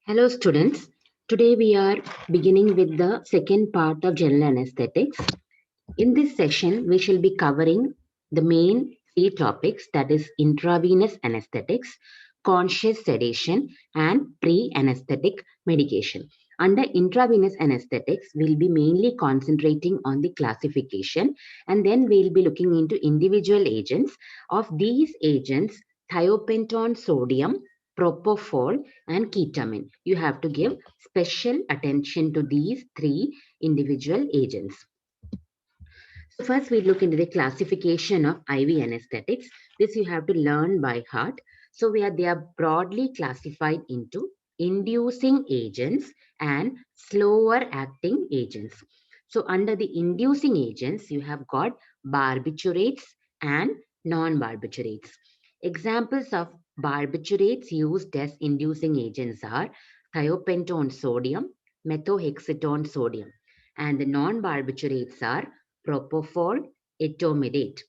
Hello, students. Today we are beginning with the second part of general anesthetics. In this session, we shall be covering the main three topics, that is intravenous anesthetics, conscious sedation, and pre-anesthetic medication. Under intravenous anesthetics, we'll be mainly concentrating on the classification, and then we'll be looking into individual agents. Of these agents, thiopental sodium, propofol, and ketamine. You have to give special attention to these three individual agents. So first we look into the classification of IV anesthetics. This you have to learn by heart. So they are broadly classified into inducing agents and slower acting agents. So under the inducing agents, you have got barbiturates and non-barbiturates. Examples of barbiturates used as inducing agents are thiopental sodium, methotrexate sodium, and the non-barbiturates are propofol, etomidate.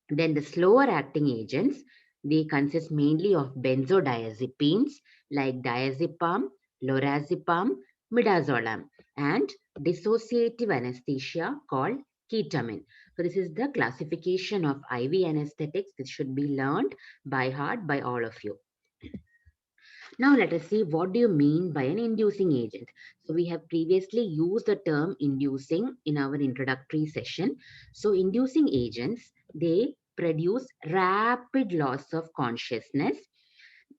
Then the slower acting agents, they consist mainly of benzodiazepines like diazepam, lorazepam, midazolam, and dissociative anesthesia called ketamine. So this is the classification of IV anesthetics. This should be learned by heart by all of you. Now let us see, what do you mean by an inducing agent? So we have previously used the term inducing in our introductory session. So inducing agents, they produce rapid loss of consciousness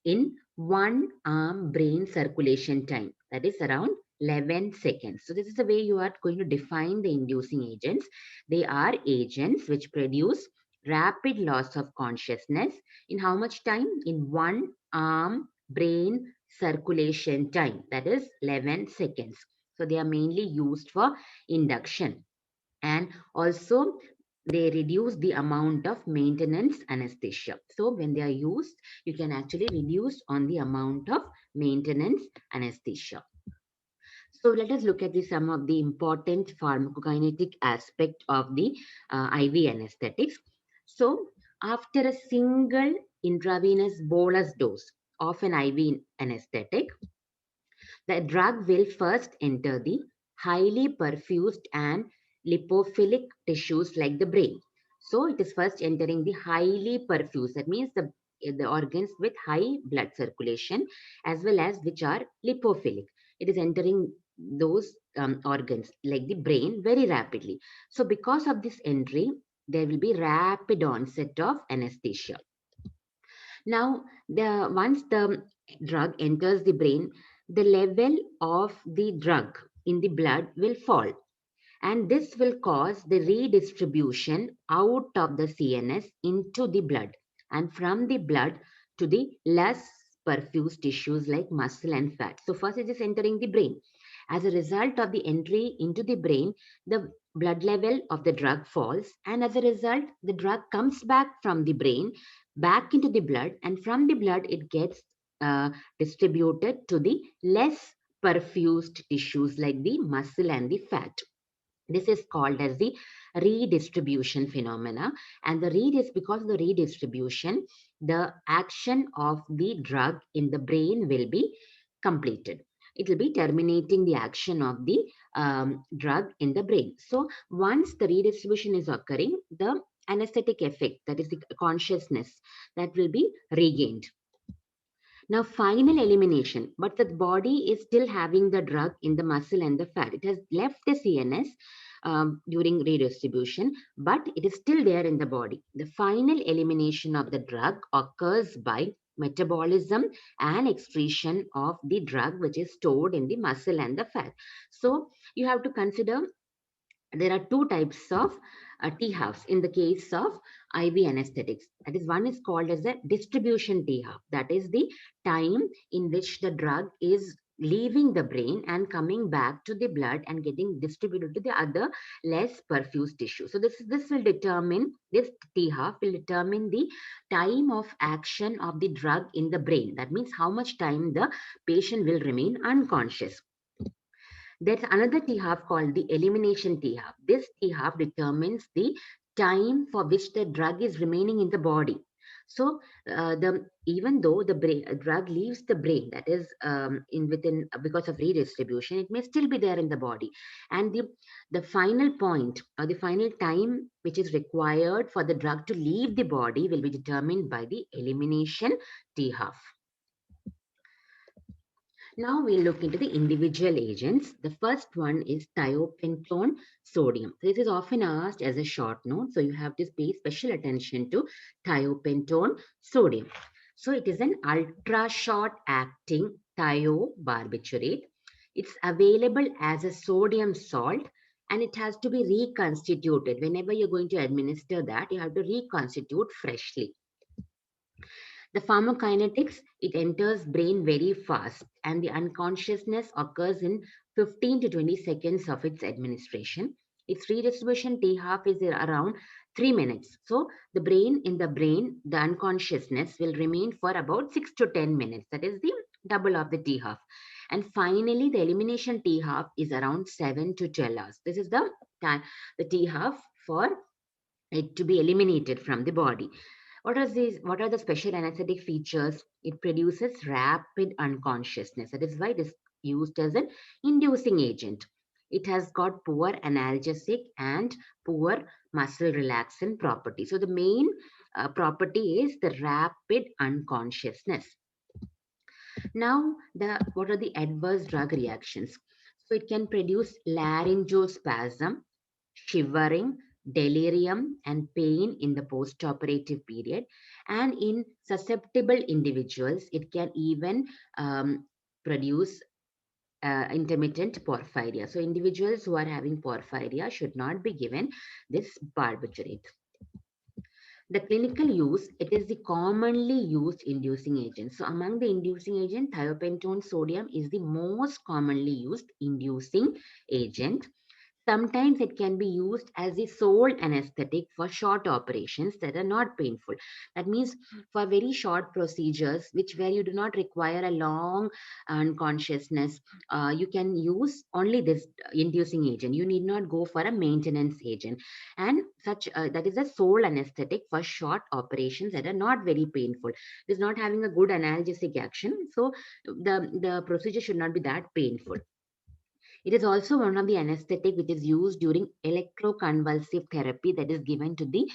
in one arm brain circulation time, that is around 11 seconds. So this is the way you are going to define the inducing agents. They are agents which produce rapid loss of consciousness in how much time? In one arm brain circulation time, that is 11 seconds. So they are mainly used for induction, and also they reduce the amount of maintenance anesthesia. So when they are used, you can actually reduce on the amount of maintenance anesthesia. So let us look at some of the important pharmacokinetic aspect of the IV anesthetics. So after a single intravenous bolus dose of an IV anesthetic, the drug will first enter the highly perfused and lipophilic tissues like the brain. So it is first entering the highly perfused, that means the organs with high blood circulation as well as which are lipophilic. It is entering those organs like the brain very rapidly. So because of this entry, there will be rapid onset of anesthesia. Now, once the drug enters the brain, the level of the drug in the blood will fall, and this will cause the redistribution out of the CNS into the blood, and from the blood to the less perfused tissues like muscle and fat. So first it is entering the brain. As a result of the entry into the brain, the blood level of the drug falls, and as a result, the drug comes back from the brain back into the blood, and from the blood it gets uh, distributed to the less perfused tissues like the muscle and the fat. This is called as the redistribution phenomena, and because of the redistribution, the action of the drug in the brain will be completed. It will be terminating the action of the drug in the brain. So once the redistribution is occurring, the anesthetic effect, that is the consciousness, that will be regained. Now, final elimination, but the body is still having the drug in the muscle and the fat. It has left the CNS during redistribution, but it is still there in the body. The final elimination of the drug occurs by metabolism and excretion of the drug which is stored in the muscle and the fat. So you have to consider there are two types of T-halves in the case of IV anesthetics. That is, one is called as a distribution T-half. That is the time in which the drug is leaving the brain and coming back to the blood and getting distributed to the other less perfused tissue. So this will determine, this T-half will determine the time of action of the drug in the brain. That means how much time the patient will remain unconscious. There's another T-half called the elimination T-half. This T-half determines the time for which the drug is remaining in the body. So even though the drug leaves the brain, that is in within because of redistribution, it may still be there in the body, and the final point or the final time which is required for the drug to leave the body will be determined by the elimination T half. Now we'll look into the individual agents. The first one is thiopentone sodium. So this is often asked as a short note, so you have to pay special attention to thiopentone sodium. So it is an ultra short acting thiobarbiturate. It's available as a sodium salt, and it has to be reconstituted. Whenever you're going to administer that, you have to reconstitute freshly. The pharmacokinetics, it enters brain very fast, and the unconsciousness occurs in 15 to 20 seconds of its administration. Its redistribution T half is around 3 minutes. So the brain, the unconsciousness will remain for about 6 to 10 minutes. That is the double of the T half. And finally, the elimination T half is around 7 to 12 hours. This is the time, the T half for it to be eliminated from the body. What are the special anesthetic features? It produces rapid unconsciousness. That is why it is used as an inducing agent. It has got poor analgesic and poor muscle relaxant property. So the main property is the rapid unconsciousness. Now, what are the adverse drug reactions? So it can produce laryngospasm, shivering, delirium, and pain in the postoperative period. And in susceptible individuals, it can even produce intermittent porphyria. So individuals who are having porphyria should not be given this barbiturate. The clinical use, it is the commonly used inducing agent. So among the inducing agent, thiopentone sodium is the most commonly used inducing agent. Sometimes it can be used as the sole anesthetic for short operations that are not painful. That means for very short procedures, where you do not require a long unconsciousness, you can use only this inducing agent. You need not go for a maintenance agent. And that is a sole anesthetic for short operations that are not very painful. It is not having a good analgesic action. So the procedure should not be that painful. It is also one of the anesthetic which is used during electroconvulsive therapy that is given to the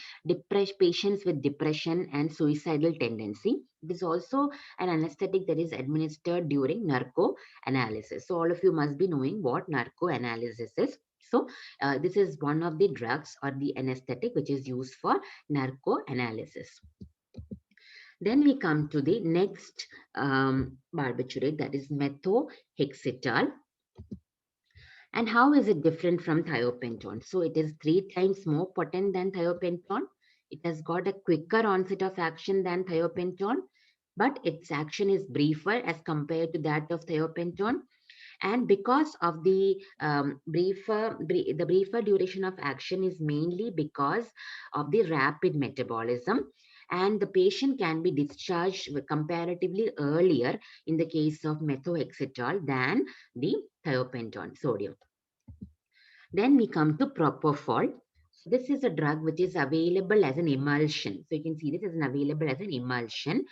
patients with depression and suicidal tendency. It is also an anesthetic that is administered during narco-analysis. So all of you must be knowing what narco-analysis is. So this is one of the drugs or the anesthetic which is used for narco-analysis. Then we come to the next barbiturate, that is methohexital. And how is it different from thiopentone? So it is 3 times more potent than thiopentone. It has got a quicker onset of action than thiopentone, but its action is briefer as compared to that of thiopentone. And because of the briefer duration of action is mainly because of the rapid metabolism, and the patient can be discharged comparatively earlier in the case of methohexital than the thiopentone sodium. Then we come to propofol. So this is a drug which is available as an emulsion. So you can see this is available as an emulsion.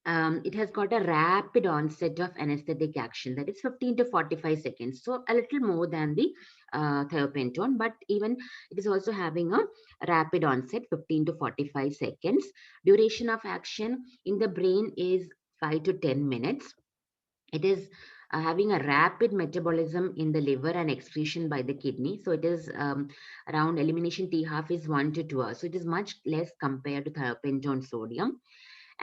It has got a rapid onset of anesthetic action, that is 15 to 45 seconds. So a little more than the thiopentone, but even it is also having a rapid onset, 15 to 45 seconds. Duration of action in the brain is 5 to 10 minutes. It is having a rapid metabolism in the liver and excretion by the kidney. So it is around elimination T half is 1 to 2 hours. So it is much less compared to thiopentone sodium.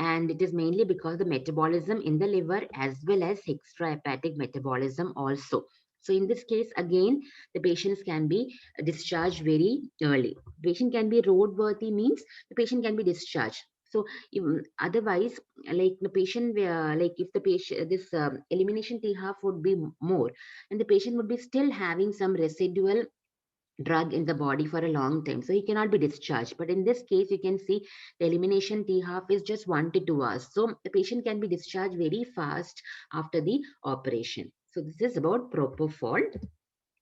And it is mainly because the metabolism in the liver as well as extrahepatic metabolism also. So in this case, again, the patients can be discharged very early. Patient can be roadworthy means the patient can be discharged. So otherwise, like the patient, like if the patient, this elimination T half would be more, and the patient would be still having some residual drug in the body for a long time, so he cannot be discharged. But in this case, you can see the elimination T half is just 1 to 2 hours, so the patient can be discharged very fast after the operation. So this is about propofol.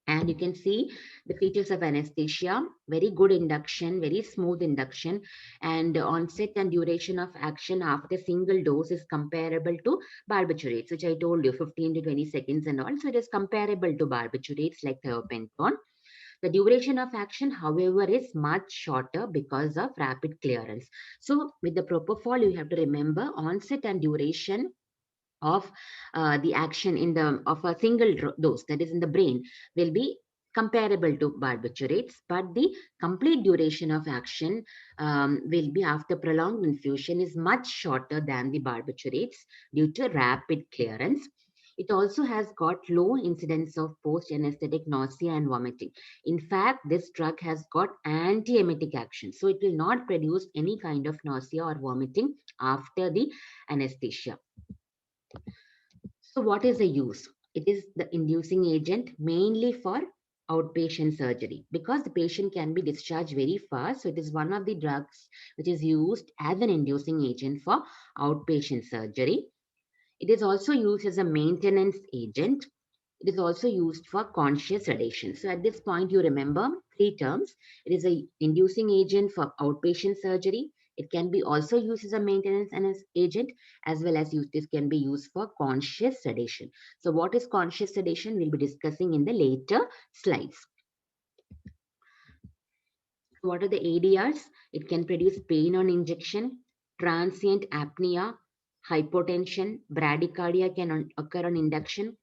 And you can see the features of anesthesia: very good induction, very smooth induction, and onset and duration of action after single dose is comparable to barbiturates, which I told you, 15 to 20 seconds and all. So it is comparable to barbiturates like thiopentone. The duration of action, however, is much shorter because of rapid clearance. So with the propofol, you have to remember onset and duration of the action in the of a single dose, that is in the brain, will be comparable to barbiturates, but the complete duration of action will be after prolonged infusion is much shorter than the barbiturates due to rapid clearance. It also has got low incidence of post-anesthetic nausea and vomiting. In fact, this drug has got anti-emetic action, so it will not produce any kind of nausea or vomiting after the anesthesia. So what is the use? It is the inducing agent mainly for outpatient surgery because the patient can be discharged very fast. So it is one of the drugs which is used as an inducing agent for outpatient surgery. It is also used as a maintenance agent. It is also used for conscious sedation. So at this point, you remember three terms. It is a inducing agent for outpatient surgery. It can be also used as a maintenance and as agent, as well as this can be used for conscious sedation. So what is conscious sedation? We'll be discussing in the later slides. What are the ADRs? It can produce pain on injection, transient apnea, hypotension, bradycardia can occur on induction.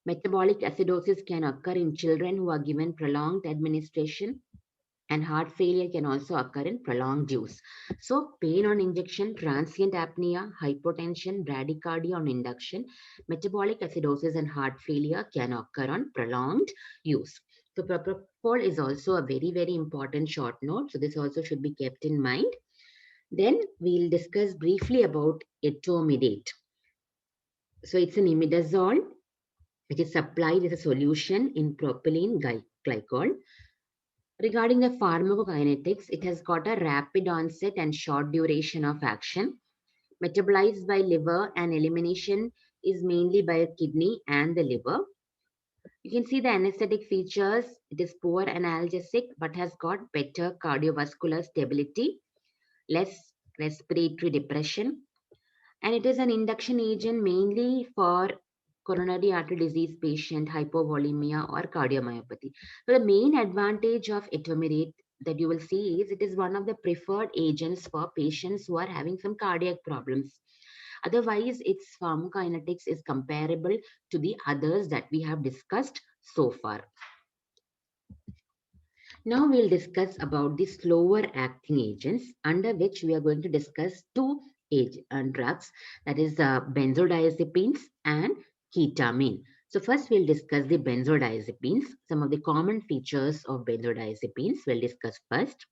Metabolic acidosis can occur in children who are given prolonged administration, and heart failure can also occur in prolonged use. So pain on injection, transient apnea, hypotension, bradycardia on induction, metabolic acidosis and heart failure can occur on prolonged use. So propofol is also a very, very important short note. So this also should be kept in mind. Then we'll discuss briefly about etomidate. So it's an imidazole which is supplied as a solution in propylene glycol. Regarding the pharmacokinetics, it has got a rapid onset and short duration of action. Metabolized by liver and elimination is mainly by kidney and the liver. You can see the anesthetic features. It is poor analgesic but has got better cardiovascular stability, less respiratory depression, and it is an induction agent mainly for coronary artery disease patient, hypovolemia or cardiomyopathy. So the main advantage of etomidate that you will see is it is one of the preferred agents for patients who are having some cardiac problems. Otherwise, its pharmacokinetics is comparable to the others that we have discussed so far. Now we'll discuss about the slower acting agents, under which we are going to discuss two drugs, that is benzodiazepines and ketamine. So first we'll discuss the benzodiazepines. Some of the common features of benzodiazepines we'll discuss first.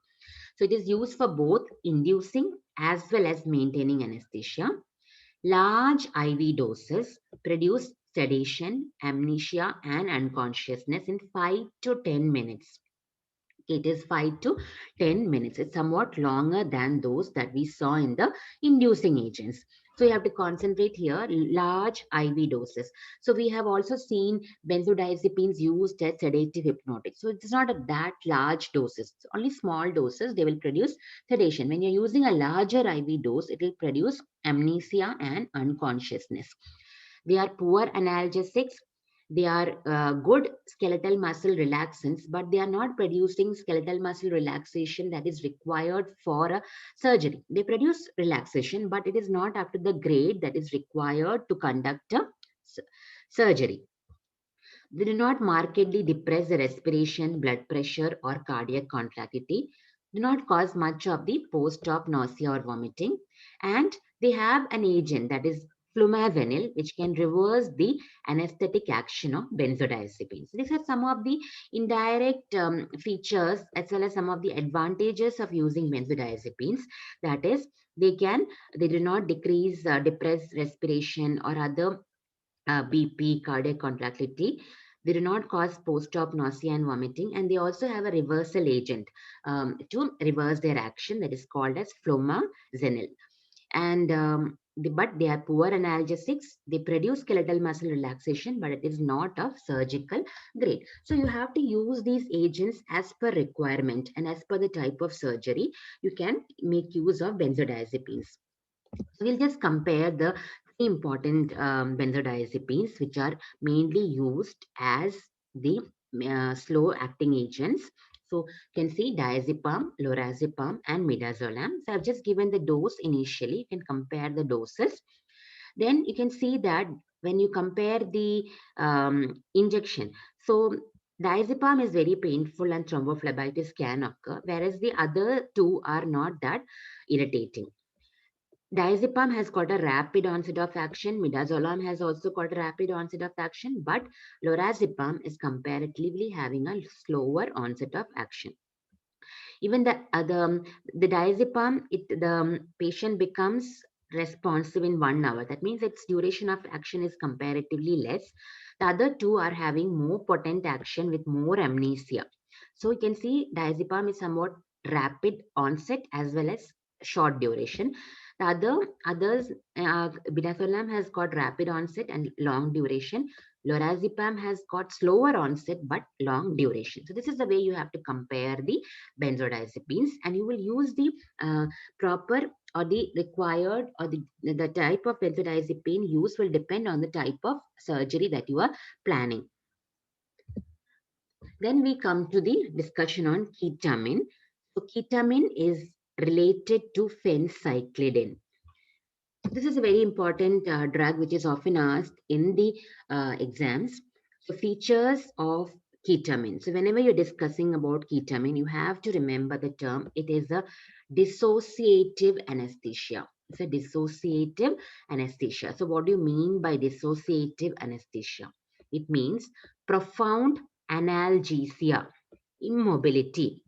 So it is used for both inducing as well as maintaining anesthesia. Large IV doses produce sedation, amnesia, and unconsciousness in 5 to 10 minutes. It is 5 to 10 minutes. It's somewhat longer than those that we saw in the inducing agents. So you have to concentrate here, large IV doses. So we have also seen benzodiazepines used as sedative hypnotic. So it's not that large doses. It's only small doses, they will produce sedation. When you're using a larger IV dose, it will produce amnesia and unconsciousness. They are poor analgesics. They are good skeletal muscle relaxants, but they are not producing skeletal muscle relaxation that is required for a surgery. They produce relaxation, but it is not up to the grade that is required to conduct a surgery. They do not markedly depress the respiration, blood pressure, or cardiac contractility, do not cause much of the post-op nausea or vomiting, and they have an agent, that is flumazenil, which can reverse the anesthetic action of benzodiazepines. These are some of the indirect features as well as some of the advantages of using benzodiazepines. That is, they do not depress respiration or other BP, cardiac contractility. They do not cause post-op nausea and vomiting, and they also have a reversal agent to reverse their action that is called as flumazenil. And but they are poor analgesics. They produce skeletal muscle relaxation, but it is not of surgical grade. So you have to use these agents as per requirement and as per the type of surgery. You can make use of benzodiazepines. So we'll just compare the three important benzodiazepines which are mainly used as the slow acting agents. So you can see diazepam, lorazepam, and midazolam. So I've just given the dose initially. You can compare the doses. Then you can see that when you compare the injection, so diazepam is very painful and thrombophlebitis can occur, whereas the other two are not that irritating. Diazepam has got a rapid onset of action. Midazolam has also got a rapid onset of action, but lorazepam is comparatively having a slower onset of action. Even the diazepam, the patient becomes responsive in 1 hour. That means its duration of action is comparatively less. The other two are having more potent action with more amnesia. So you can see diazepam is somewhat rapid onset as well as short duration. The others, Bidazolam has got rapid onset and long duration. Lorazepam has got slower onset but long duration. So this is the way you have to compare the benzodiazepines, and you will use the proper or the required or the type of benzodiazepine used will depend on the type of surgery that you are planning. Then we come to the discussion on ketamine. So ketamine is related to phencyclidine. This is a very important drug which is often asked in the exams. So features of ketamine. So whenever you're discussing about ketamine, you have to remember the term. It is a dissociative anesthesia. It's a dissociative anesthesia. So what do you mean by dissociative anesthesia? It means profound analgesia, immobility,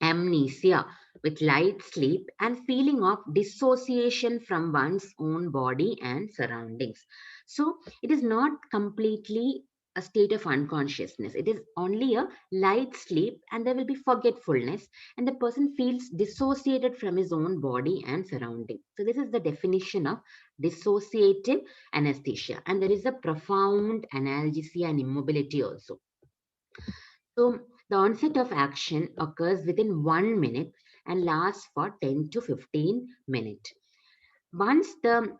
amnesia with light sleep, and feeling of dissociation from one's own body and surroundings. So it is not completely a state of unconsciousness. It is only a light sleep, and there will be forgetfulness, and the person feels dissociated from his own body and surrounding. So this is the definition of dissociative anesthesia, and there is a profound analgesia and immobility also. So the onset of action occurs within 1 minute and lasts for 10 to 15 minutes. Once the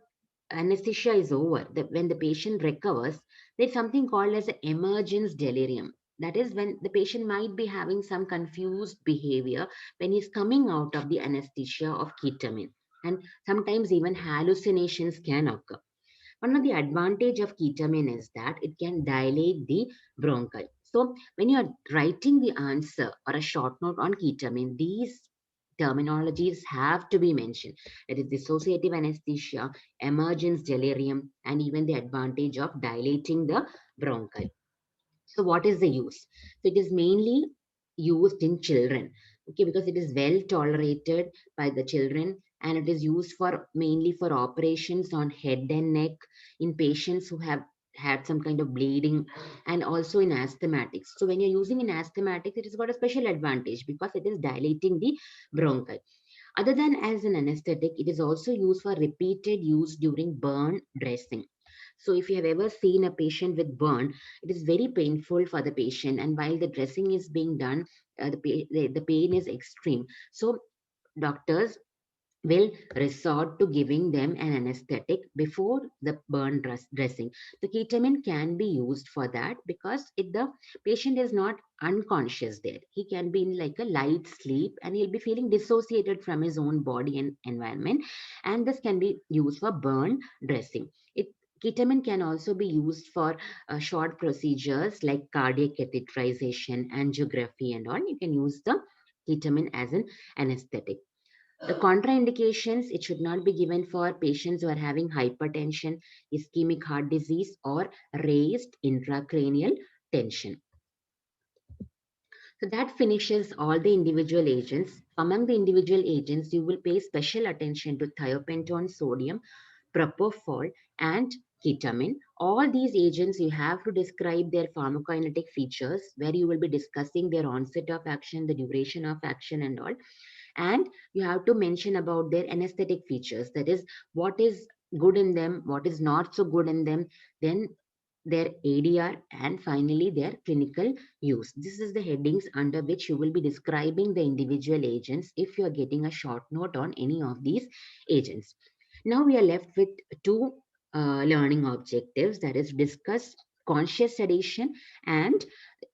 anesthesia is over, when the patient recovers, there's something called as emergence delirium. That is when the patient might be having some confused behavior when he's coming out of the anesthesia of ketamine. And sometimes even hallucinations can occur. One of the advantage of ketamine is that it can dilate the bronchi. So when you are writing the answer or a short note on ketamine, these terminologies have to be mentioned. That is dissociative anesthesia, emergence delirium, and even the advantage of dilating the bronchi. So what is the use? So it is mainly used in children, okay, because it is well tolerated by the children, and it is used for mainly for operations on head and neck in patients who have had some kind of bleeding, and also in asthmatics. So when you're using in asthmatics, it has got a special advantage because it is dilating the bronchi. Other than as an anesthetic, it is also used for repeated use during burn dressing. So if you have ever seen a patient with burn, it is very painful for the patient. And while the dressing is being done, the pain is extreme. So doctors will resort to giving them an anesthetic before the dressing. The ketamine can be used for that because the patient is not unconscious there. He can be in like a light sleep, and he'll be feeling dissociated from his own body and environment. And this can be used for burn dressing. Ketamine can also be used for short procedures like cardiac catheterization, angiography, and all. You can use the ketamine as an anesthetic. The contraindications, it should not be given for patients who are having hypertension, ischemic heart disease, or raised intracranial tension. So that finishes all the individual agents. Among the individual agents, you will pay special attention to thiopentone sodium, propofol, and ketamine. All these agents, you have to describe their pharmacokinetic features, where you will be discussing their onset of action, the duration of action, and all. And you have to mention about their anesthetic features. That is, what is good in them, what is not so good in them, then their ADR, and finally their clinical use. This is the headings under which you will be describing the individual agents if you are getting a short note on any of these agents. Now we are left with two learning objectives, that is discuss conscious sedation and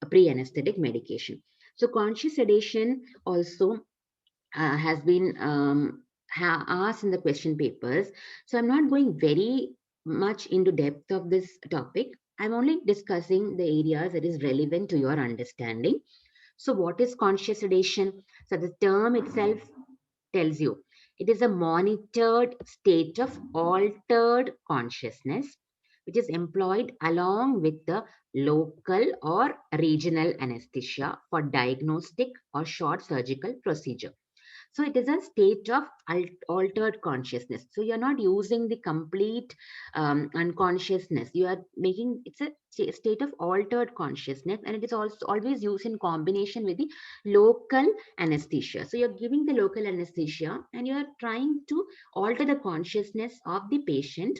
pre-anesthetic medication. So conscious sedation also has been asked in the question papers. So I'm not going very much into depth of this topic. I'm only discussing the areas that is relevant to your understanding. So what is conscious sedation? So the term itself tells you it is a monitored state of altered consciousness which is employed along with the local or regional anesthesia for diagnostic or short surgical procedure. So it is a state of altered consciousness. So you're not using the complete unconsciousness. You are making it's a state of altered consciousness, and it is also always used in combination with the local anesthesia. So you're giving the local anesthesia, and you're trying to alter the consciousness of the patient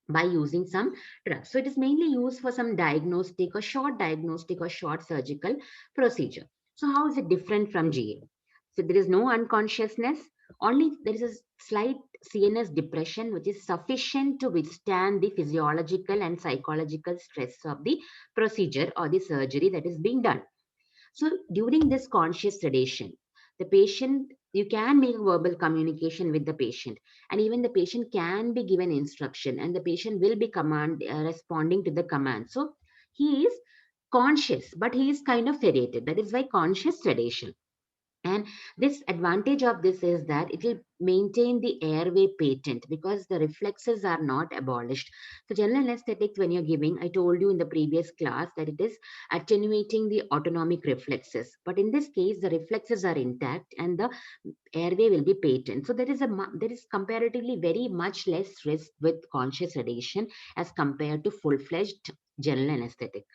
by using some drugs. So it is mainly used for some diagnostic or short surgical procedure. So how is it different from GA? So there is no unconsciousness, only there is a slight CNS depression which is sufficient to withstand the physiological and psychological stress of the procedure or the surgery that is being done. So during this conscious sedation, the patient, you can make verbal communication with the patient, and even the patient can be given instruction, and the patient will be responding to the command. So he is conscious, but he is kind of sedated. That is why conscious sedation. And this advantage of this is that it will maintain the airway patent because the reflexes are not abolished. So general anesthetics, when you're giving, I told you in the previous class that it is attenuating the autonomic reflexes. But in this case, the reflexes are intact and the airway will be patent. So there is comparatively very much less risk with conscious sedation as compared to full-fledged general anesthetic.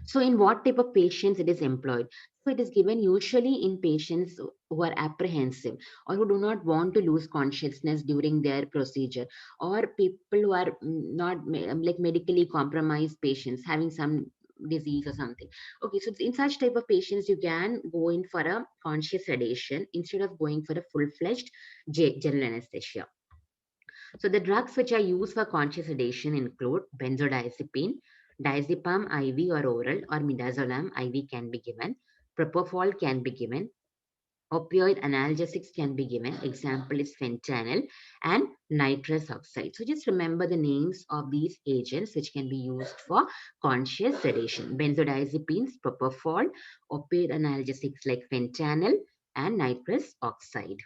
So in what type of patients it is employed? So it is given usually in patients who are apprehensive or who do not want to lose consciousness during their procedure, or people who are not like medically compromised patients having some disease or something. Okay, so in such type of patients, you can go in for a conscious sedation instead of going for a full-fledged general anesthesia. So the drugs which are used for conscious sedation include benzodiazepine, diazepam IV or oral, or midazolam IV can be given. Propofol can be given. Opioid analgesics can be given. Example is fentanyl and nitrous oxide. So just remember the names of these agents which can be used for conscious sedation. Benzodiazepines, propofol, opioid analgesics like fentanyl and nitrous oxide.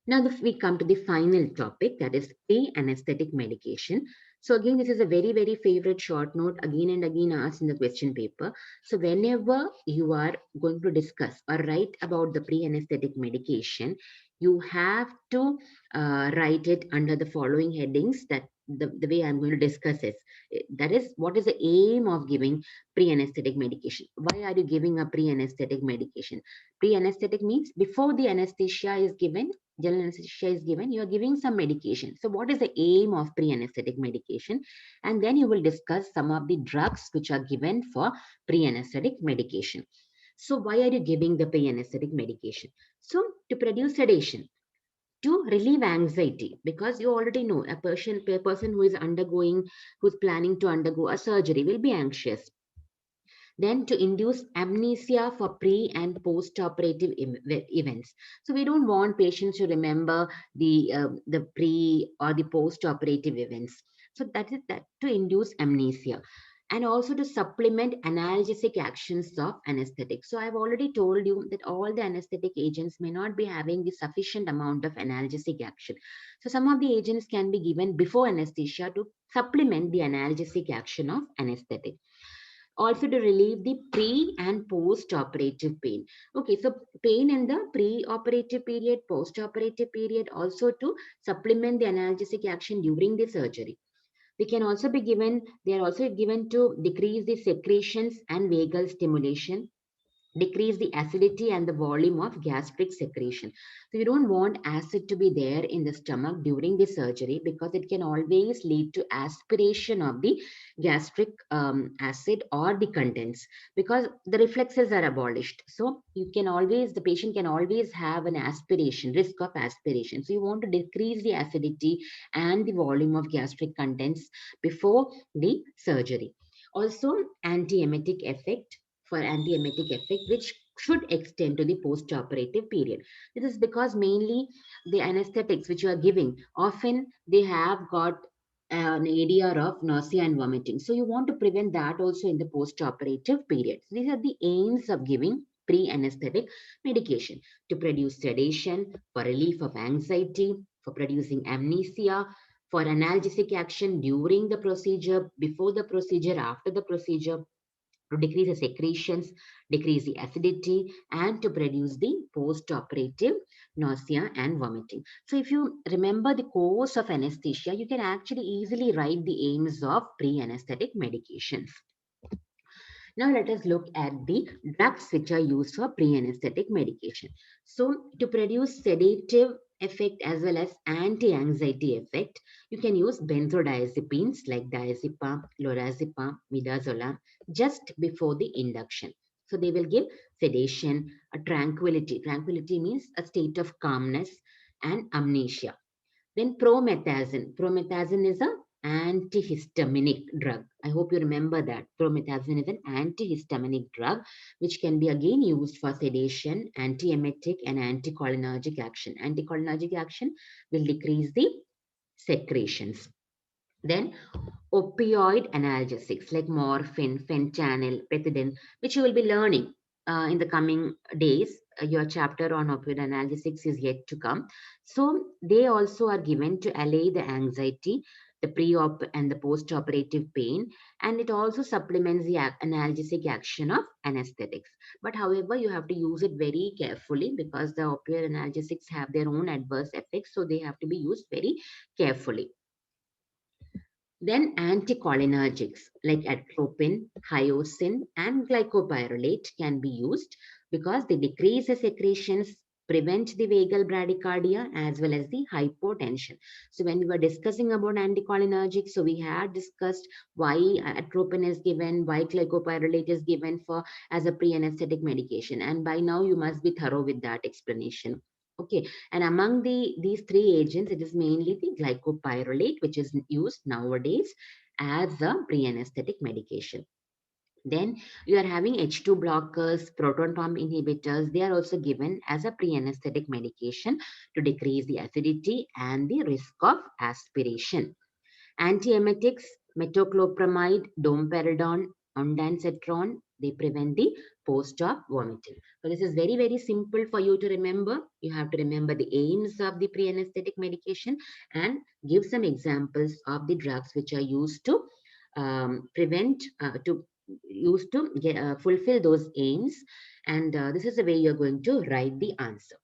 Now we come to the final topic, that is pre-anesthetic medication. So again, this is a very, very favorite short note again and again asked in the question paper. So whenever you are going to discuss or write about the pre-anesthetic medication, you have to write it under the following headings that the way I'm going to discuss it. That is, what is the aim of giving pre-anesthetic medication? Why are you giving a pre-anesthetic medication? Pre-anesthetic means before the anesthesia is given, general anesthesia is given, you are giving some medication. So what is the aim of pre-anesthetic medication? And then you will discuss some of the drugs which are given for pre-anesthetic medication. So why are you giving the pre-anesthetic medication? So to produce sedation, to relieve anxiety, because you already know a person who is undergoing, who's planning to undergo a surgery will be anxious. Then to induce amnesia for pre and post-operative events. So we don't want patients to remember the pre or the post-operative events. So that is that to induce amnesia, and also to supplement analgesic actions of anesthetic. So I've already told you that all the anesthetic agents may not be having the sufficient amount of analgesic action. So some of the agents can be given before anesthesia to supplement the analgesic action of anesthetic, also to relieve the pre and post operative pain. Okay, so pain in the pre operative period, post operative period, also to supplement the analgesic action during the surgery. They can also be given, they are also given to decrease the secretions and vagal stimulation, decrease the acidity and the volume of gastric secretion. So you don't want acid to be there in the stomach during the surgery because it can always lead to aspiration of the gastric acid or the contents, because the reflexes are abolished. So the patient can always have an aspiration, risk of aspiration. So you want to decrease the acidity and the volume of gastric contents before the surgery. Also, antiemetic effect, which should extend to the post-operative period. This is because mainly the anesthetics which you are giving, often they have got an ADR of nausea and vomiting. So you want to prevent that also in the post-operative period. So these are the aims of giving pre-anesthetic medication: to produce sedation, for relief of anxiety, for producing amnesia, for analgesic action during the procedure, before the procedure, after the procedure, to decrease the secretions, decrease the acidity, and to produce the post-operative nausea and vomiting. So if you remember the course of anesthesia, you can actually easily write the aims of pre-anesthetic medications. Now let us look at the drugs which are used for pre-anesthetic medication. So to produce sedative effect as well as anti-anxiety effect, you can use benzodiazepines like diazepam, lorazepam, midazolam just before the induction. So they will give sedation, a tranquility. Tranquility means a state of calmness and amnesia. Then promethazine. Promethazine is a antihistaminic drug. I hope you remember that. Promethazine is an antihistaminic drug which can be again used for sedation, antiemetic, and anticholinergic action. Anticholinergic action will decrease the secretions. Then opioid analgesics like morphine, fentanyl, pethidine, which you will be learning in the coming days. Your chapter on opioid analgesics is yet to come. So they also are given to allay the anxiety, the pre-op and the post-operative pain, and it also supplements the analgesic action of anesthetics. But however, you have to use it very carefully because the opioid analgesics have their own adverse effects, so they have to be used very carefully. Then anticholinergics like atropine, hyoscine, and glycopyrrolate can be used because they decrease the secretions, prevent the vagal bradycardia as well as the hypotension. So when we were discussing about anticholinergics, so we had discussed why atropine is given, why glycopyrrolate is given for as a pre-anesthetic medication, and by now you must be thorough with that explanation. Okay, and among these three agents, it is mainly the glycopyrrolate, which is used nowadays as a pre-anesthetic medication. Then you are having H2 blockers, proton pump inhibitors. They are also given as a pre-anesthetic medication to decrease the acidity and the risk of aspiration. Antiemetics, metoclopramide, domperidone, ondansetron, they prevent the post-op vomiting. So this is very, very simple for you to remember. You have to remember the aims of the pre-anesthetic medication and give some examples of the drugs which are used to fulfill those aims. And this is the way you're going to write the answer.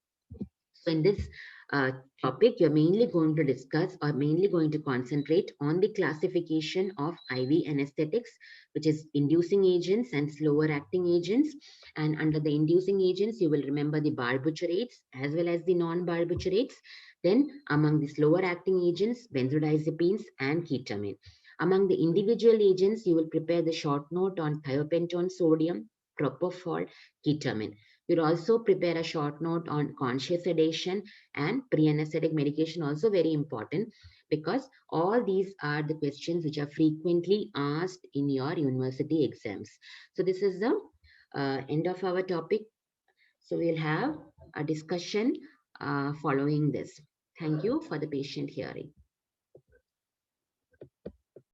So in this uh, topic, you're mainly going to discuss or mainly going to concentrate on the classification of IV anesthetics, which is inducing agents and slower acting agents. And under the inducing agents, you will remember the barbiturates as well as the non-barbiturates. Then among the slower acting agents, benzodiazepines and ketamine. Among the individual agents, you will prepare the short note on thiopentone sodium, propofol, ketamine. You'll also prepare a short note on conscious sedation and pre-anesthetic medication, also very important because all these are the questions which are frequently asked in your university exams. So this is the end of our topic. So we'll have a discussion following this. Thank you for the patient hearing.